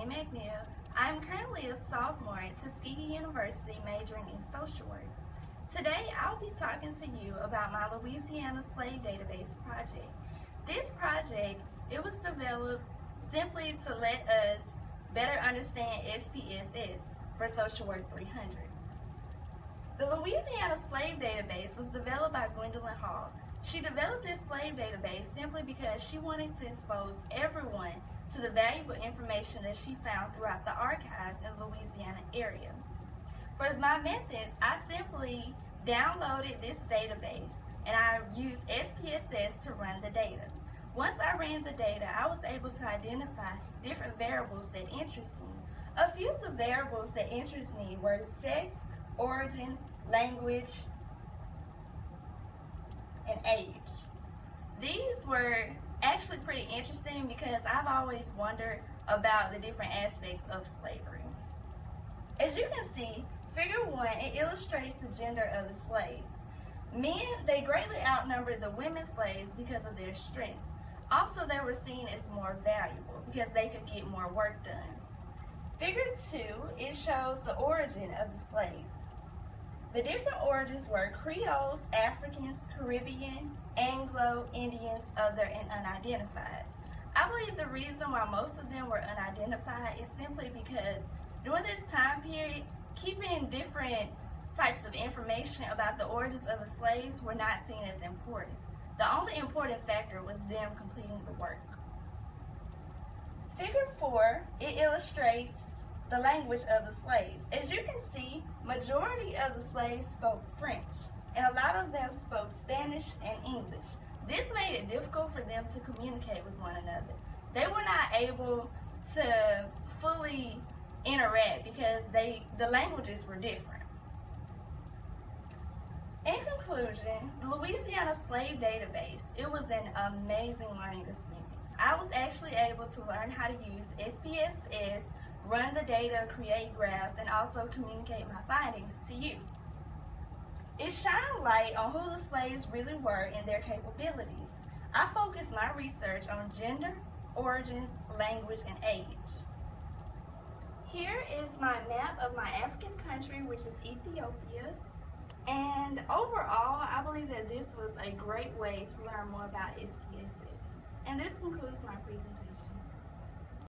Renee McNeil. I'm currently a sophomore at Tuskegee University majoring in social work. Today I'll be talking to you about my Louisiana Slave Database project. This project, it was developed simply to let us better understand SPSS for Social Work 300. The Louisiana Slave Database was developed by Gwendolyn Hall. She developed this slave database simply because she wanted to expose everyone to the valuable information that she found throughout the archives in the Louisiana area. For my methods, I simply downloaded this database and I used SPSS to run the data. Once I ran the data, I was able to identify different variables that interest me. A few of the variables that interest me were sex, origin, language, and age. These were actually pretty interesting because I've always wondered about the different aspects of slavery. As you can see, figure 1, it illustrates the gender of the slaves. Men, they greatly outnumbered the women slaves because of their strength. Also, they were seen as more valuable because they could get more work done. Figure 2, it shows the origin of the slaves. The different origins were Creoles, Africans, Caribbean, Anglo, Indians, other, and unidentified. I believe the reason why most of them were unidentified is simply because during this time period, keeping different types of information about the origins of the slaves were not seen as important. The only important factor was them completing the work. Figure 4, it illustrates the language of the slaves. As you can see, majority of the slaves spoke French, and a lot of them spoke Spanish and English. This made it difficult for them to communicate with one another. They were not able to fully interact because the languages were different. In conclusion, the Louisiana Slave Database, it was an amazing learning experience. I was actually able to learn how to use SPSS, run the data, create graphs, and also communicate my findings to you. It shined light on who the slaves really were and their capabilities. I focused my research on gender, origins, language, and age. Here is my map of my African country, which is Ethiopia. And overall, I believe that this was a great way to learn more about SPSS. And this concludes my presentation.